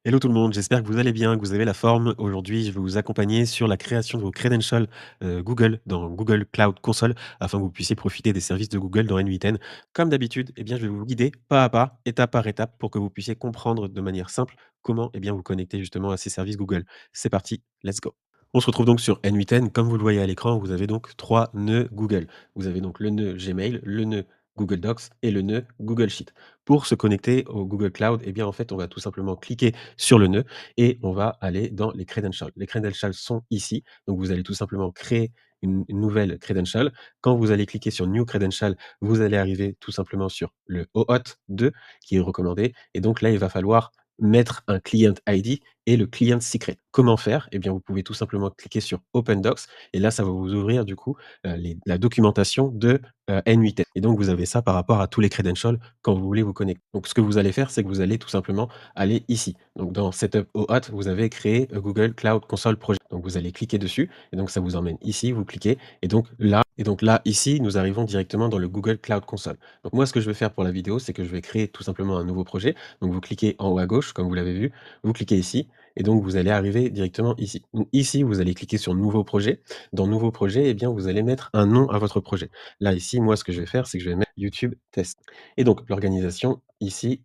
Hello tout le monde, j'espère que vous allez bien, que vous avez la forme. Aujourd'hui, je vais vous accompagner sur la création de vos credentials Google dans Google Cloud Console afin que vous puissiez profiter des services de Google dans N8N. Comme d'habitude, je vais vous guider pas à pas, étape par étape, pour que vous puissiez comprendre de manière simple comment vous connecter justement à ces services Google. C'est parti, let's go. On se retrouve donc sur N8N. Comme vous le voyez à l'écran, vous avez donc trois nœuds Google. Vous avez donc le nœud Gmail, le nœud Google Docs et le nœud Google Sheet. Pour se connecter au Google Cloud, en fait, on va tout simplement cliquer sur le nœud et on va aller dans les credentials. Les credentials sont ici, donc vous allez tout simplement créer une nouvelle credential. Quand vous allez cliquer sur New Credential, vous allez arriver tout simplement sur le OAuth 2 qui est recommandé et donc là, il va falloir mettre un client ID et le client secret. Comment faire? Vous pouvez tout simplement cliquer sur Open Docs et là, ça va vous ouvrir du coup, la documentation de, N8N et donc vous avez ça par rapport à tous les credentials quand vous voulez vous connecter. Donc ce que vous allez faire, c'est que vous allez tout simplement aller ici. Donc dans Setup OAuth, vous avez créé Google Cloud Console Project. Donc vous allez cliquer dessus et donc ça vous emmène ici, vous cliquez et donc là, ici, nous arrivons directement dans le Google Cloud Console. Donc moi, ce que je vais faire pour la vidéo, c'est que je vais créer tout simplement un nouveau projet. Donc vous cliquez en haut à gauche, comme vous l'avez vu, vous cliquez ici et donc vous allez arriver directement ici. Donc ici, vous allez cliquer sur Nouveau projet. Dans Nouveau projet, vous allez mettre un nom à votre projet. Là, ici, moi, ce que je vais faire, c'est que je vais mettre YouTube Test. Et donc l'organisation, ici,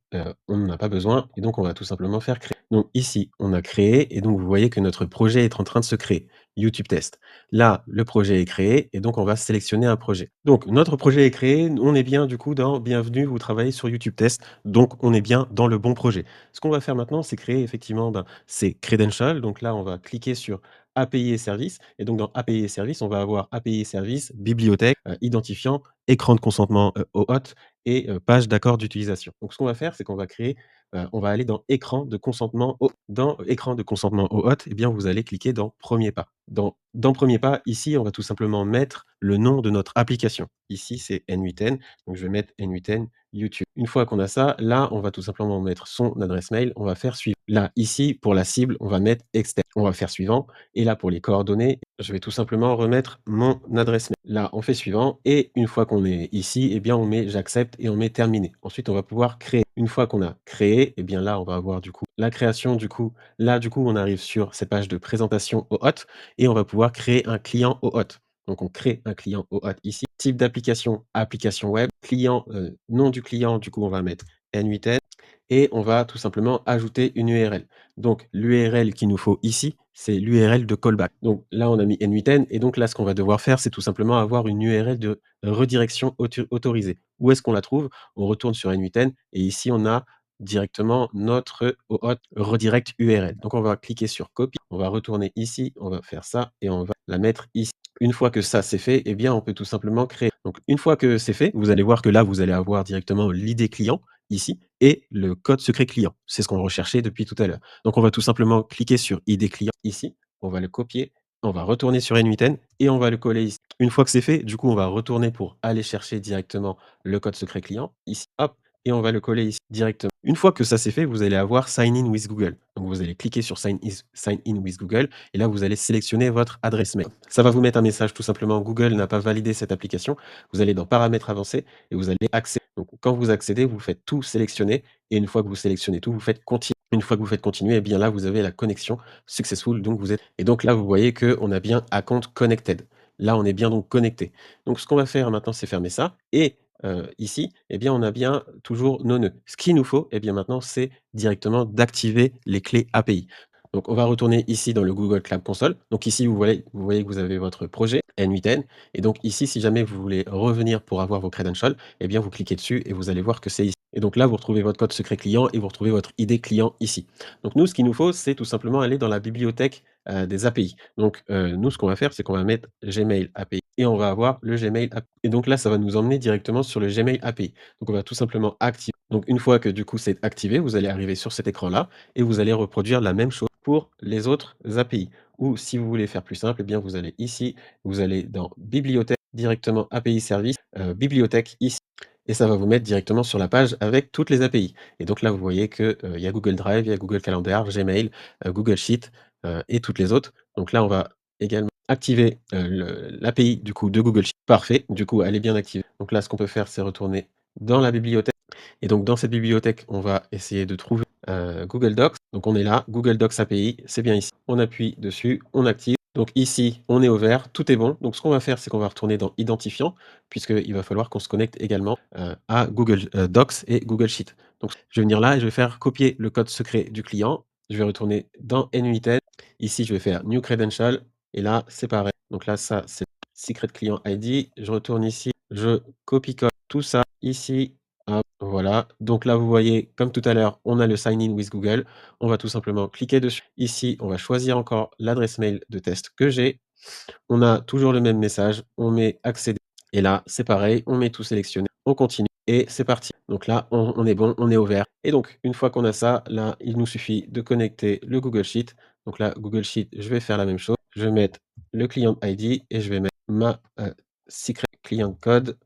on n'en a pas besoin et donc on va tout simplement faire créer. Donc ici, on a créé et donc vous voyez que notre projet est en train de se créer, YouTube Test. Là, le projet est créé et donc on va sélectionner un projet. Donc notre projet est créé, on est bien du coup dans «Bienvenue, vous travaillez sur YouTube Test», donc on est bien dans le bon projet. Ce qu'on va faire maintenant, c'est créer effectivement, ces credentials. Donc là, on va cliquer sur API et services et donc dans API et services, on va avoir API et services, bibliothèque, identifiant, écran de consentement, OAuth et page d'accord d'utilisation. Donc ce qu'on va faire, c'est qu'on va créer, on va aller dans écran de consentement OAuth vous allez cliquer dans premier pas. Dans premier pas, ici, on va tout simplement mettre le nom de notre application. Ici, c'est N8N, donc je vais mettre N8N YouTube. Une fois qu'on a ça, là, on va tout simplement mettre son adresse mail, on va faire suivant. Là, ici, pour la cible, on va mettre externe. On va faire suivant et là, pour les coordonnées, je vais tout simplement remettre mon adresse mail. Là, on fait suivant et une fois qu'on est ici, on met j'accepte et on met terminé. Ensuite, on va pouvoir créer. Une fois qu'on a créé, là, on va avoir du coup la création du coup. Là, du coup, on arrive sur cette page de présentation au hot et on va pouvoir créer un client au hot. Donc on crée un client au hot ici. Type d'application, application web. Client, nom du client, du coup, on va mettre N8N et on va tout simplement ajouter une URL. Donc l'URL qu'il nous faut ici, c'est l'URL de callback. Donc là, on a mis N8N et donc là, ce qu'on va devoir faire, c'est tout simplement avoir une URL de redirection autorisée. Où est-ce qu'on la trouve? On retourne sur N8N et ici, on a directement notre OAuth redirect URL. Donc on va cliquer sur copie, on va retourner ici, on va faire ça et on va la mettre ici. Une fois que ça c'est fait, on peut tout simplement créer. Donc une fois que c'est fait, vous allez voir que là, vous allez avoir directement l'ID client ici et le code secret client. C'est ce qu'on recherchait depuis tout à l'heure. Donc on va tout simplement cliquer sur ID client ici, on va le copier, on va retourner sur N8N et on va le coller ici. Une fois que c'est fait, du coup, on va retourner pour aller chercher directement le code secret client ici, hop, et on va le coller ici directement. Une fois que ça c'est fait, vous allez avoir Sign in with Google. Donc vous allez cliquer sur Sign in with Google et là vous allez sélectionner votre adresse mail. Ça va vous mettre un message tout simplement: Google n'a pas validé cette application. Vous allez dans paramètres avancés et vous allez accéder. Donc quand vous accédez, vous faites tout sélectionner et une fois que vous sélectionnez tout, vous faites continuer. Une fois que vous faites continuer, là vous avez la connexion successful. Donc vous êtes et donc là vous voyez que on a bien account connected. Là on est bien donc connecté. Donc ce qu'on va faire maintenant, c'est fermer ça et ici, on a bien toujours nos nœuds. Ce qu'il nous faut, maintenant, c'est directement d'activer les clés API. Donc, on va retourner ici dans le Google Cloud Console. Donc ici, vous voyez que vous avez votre projet N8N. Et donc ici, si jamais vous voulez revenir pour avoir vos credentials, vous cliquez dessus et vous allez voir que c'est ici. Et donc là, vous retrouvez votre code secret client et vous retrouvez votre ID client ici. Donc nous, ce qu'il nous faut, c'est tout simplement aller dans la bibliothèque des API. Donc nous, ce qu'on va faire, c'est qu'on va mettre Gmail API et on va avoir le Gmail API. Et donc là, ça va nous emmener directement sur le Gmail API. Donc on va tout simplement activer. Donc une fois que du coup c'est activé, vous allez arriver sur cet écran-là et vous allez reproduire la même chose pour les autres API. Ou si vous voulez faire plus simple, vous allez ici, vous allez dans bibliothèque, directement API service, bibliothèque ici. Et ça va vous mettre directement sur la page avec toutes les API. Et donc là, vous voyez que, il y a Google Drive, il y a Google Calendar, Gmail, Google Sheet, et toutes les autres. Donc là, on va également activer, l'API du coup de Google Sheet. Parfait, du coup, elle est bien activée. Donc là, ce qu'on peut faire, c'est retourner dans la bibliothèque et donc dans cette bibliothèque, on va essayer de trouver Google Docs. Donc on est là, Google Docs API, c'est bien ici. On appuie dessus, on active. Donc ici, on est au vert, tout est bon. Donc ce qu'on va faire, c'est qu'on va retourner dans identifiant, puisqu'il va falloir qu'on se connecte également, à Google, Docs et Google Sheet. Donc je vais venir là et je vais faire copier le code secret du client. Je vais retourner dans N8N. Ici, je vais faire New Credential et là, c'est pareil. Donc là, ça, c'est Secret Client ID. Je retourne ici, je copie-colle tout ça ici. Hop, voilà. Donc là, vous voyez, comme tout à l'heure, on a le Sign in with Google. On va tout simplement cliquer dessus. Ici, on va choisir encore l'adresse mail de test que j'ai. On a toujours le même message. On met accéder. Et là, c'est pareil. On met tout sélectionné. On continue et c'est parti. Donc là, on est bon, on est au vert. Et donc, une fois qu'on a ça, là, il nous suffit de connecter le Google Sheet. Donc là, Google Sheet, je vais faire la même chose. Je vais mettre le client ID et je vais mettre ma secret client code.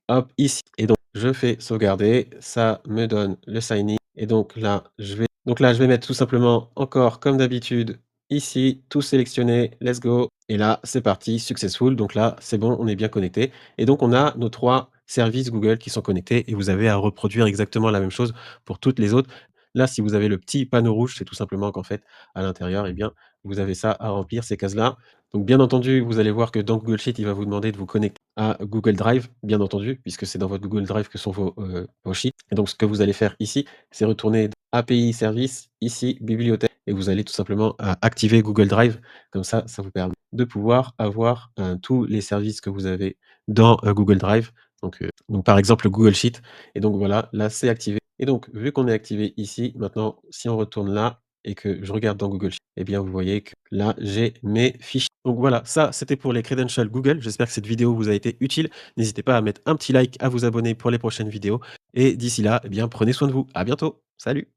Hop, ici. Et donc, je fais sauvegarder. Ça me donne le sign in. Et donc là, je vais mettre tout simplement encore comme d'habitude ici, tout sélectionné. Let's go. Et là, c'est parti, successful. Donc là, c'est bon, on est bien connecté. Et donc, on a nos 3 services Google qui sont connectés et vous avez à reproduire exactement la même chose pour toutes les autres. Là, si vous avez le petit panneau rouge, c'est tout simplement qu'en fait, à l'intérieur, eh bien, vous avez ça à remplir, ces cases-là. Donc, bien entendu, vous allez voir que dans Google Sheet, il va vous demander de vous connecter à Google Drive, bien entendu, puisque c'est dans votre Google Drive que sont vos sheets. Et donc, ce que vous allez faire ici, c'est retourner dans API service, ici, bibliothèque, et vous allez tout simplement activer Google Drive. Comme ça vous permet de pouvoir avoir tous les services que vous avez dans Google Drive. Donc, par exemple, Google Sheet. Et donc, voilà, là, c'est activé. Et donc, vu qu'on est activé ici, maintenant, si on retourne là et que je regarde dans Google Sheet, eh bien, vous voyez que là, j'ai mes fichiers. Donc voilà, ça, c'était pour les credentials Google. J'espère que cette vidéo vous a été utile. N'hésitez pas à mettre un petit like, à vous abonner pour les prochaines vidéos. Et d'ici là, eh bien, prenez soin de vous. À bientôt. Salut.